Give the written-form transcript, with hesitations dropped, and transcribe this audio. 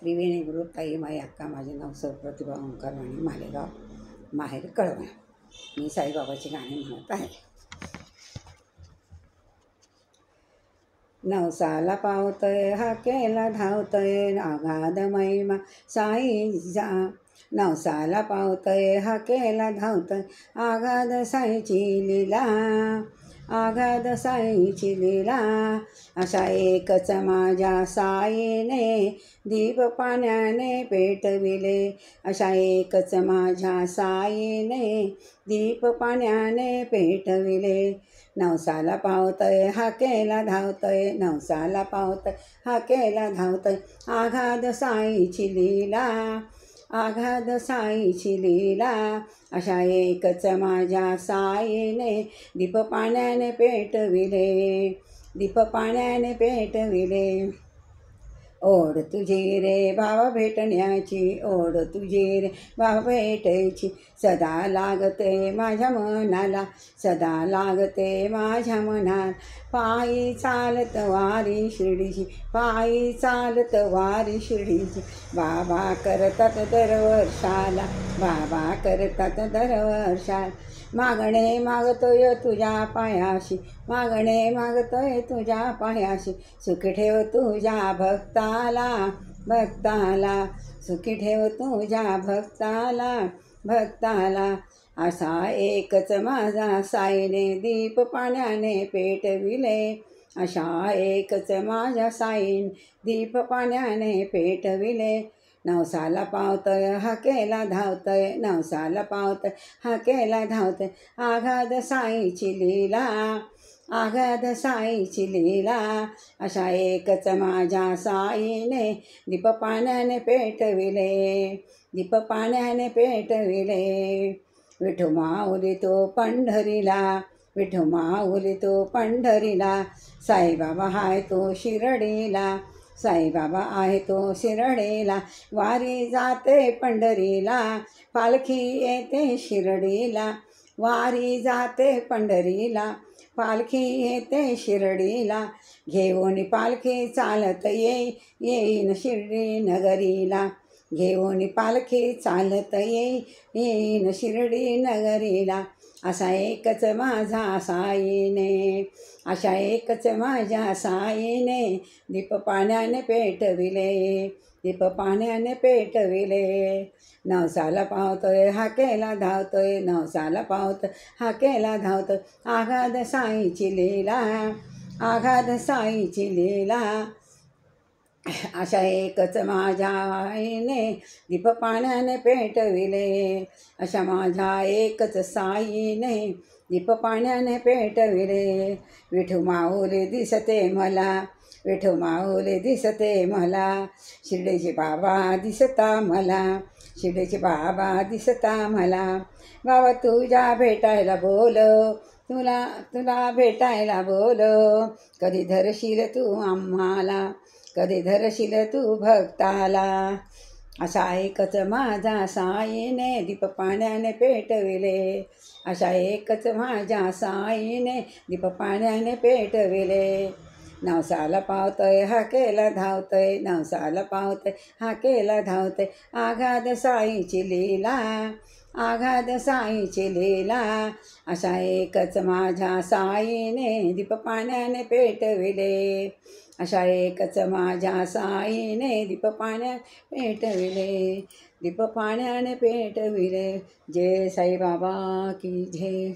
त्रिवेणी गुरु ताई माई अक्का, माझे नाव सौ प्रतिभा ओंकार वाणी, मालेगाव, माहेर कळवण. मी साईबाबाची गाणी म्हणत आहे. नवसाला पावतय हाकेला धावतय आघाद महिमा साईचा. नवसाला पावतय हाकेला धावतय आघाद साईची लीला, आघाद साईची लीला. अशा एकच माझ्या साईने दीप पाण्याने पेटविले, अशा एकच माझ्या साईने दीप पाण्याने पेटविले. नवसाला पावतय हाकेला धावतय, नवसाला पावतय हाकेला धावतय आघाद साईची लीला, आघाद साईची लीला. अशा एकच माझ्या साईने दीप पाण्याने पेटविले, दीप पाण्याने पेटविले. ओढ तुझी रे भावा भेटण्याची, ओढ तुझी रे भावा भेटायची. सदा लागते माझ्या मनाला, सदा लागते माझ्या मनात. पायी चालत वारी शिर्डीची, पायी चालत वारी शिर्डीची. बाबा करतात दरवर्षाला, बाबा करतात दरवर्षाला. मागणे मागतोय तुझ्या पायाशी, मागणे मागतोय तुझ्या पायाशी. सुखी ठेव तुझ्या भक्ताला, भक्ताला. सुखी ठेव तुझ्या भक्ताला, भक्ताला. असा एकच माझा साईने दीप पाण्याने पेटविले, अशा एकच माझ्या साईने दीप पाण्याने पेटविले. नवसाला पावतय हाकेला धावतय, नवसाला पावतय हाकेला धावतय आघाद साईची लीला, आघाद साईची लीला. अशा एकच माझ्या साईने दीप पाण्याने पेटविले, दीप पाण्याने पेटविले. विठू माऊली तो पंढरीला, विठू माऊली तो पंढरीला. साईबाबा हाय तो शिर्डीला, साईबाबा आहे तो शिर्डीला. वारी जाते पंढरीला, पालखी येते शिर्डीला. वारी जाते पंढरीला, पालखी येते शिर्डीला. घेऊन पालखी चालत येईन शिर्डी नगरीला, घेऊन पालखी चालत येईन शिर्डी नगरीला. असा एकच माझा साईने, अशा एकच माझ्या साईने दीप पाण्याने पेटविले, दीप पाण्याने पेटविले. नवसाला पावतोय हाकेला धावतोय, नवसाला पावतोय हाकेला धावतोय आघाद साईची लीला, आघाद साईची लीला. अशा एकच माझ्या आईने दीप पाण्याने पेटविले, अशा माझ्या एकच साईने दीप पाण्याने पेटविले. विठू माऊली दिसते मला, विठू माऊली दिसते मला. शिर्डीचे बाबा दिसता मला, शिर्डीचे बाबा दिसता मला. बाबा तुझ्या भेटायला बोलव, तुला तुला भेटायला बोलव. कधी धरशील तू आम्हाला, कधी धरशील तू भक्ताला. असा एकच माझा साईने दीप पाण्याने पेटविले, अशा एकच माझ्या साईने दीप पाण्याने पेटविले. नवसाला पावतय हाकेला धावतय, नवसाला पावतय हाकेला धावतय आघाद साईची लीला, आघाद साईची लीला. अशा एकच माझ्या साईने दीप पाण्याने पेटविले, अशा एकच माझ्या साईने दीप पाण्याने पेटविले, दीप पाण्याने पेटविले. जय साईबाबा की जय.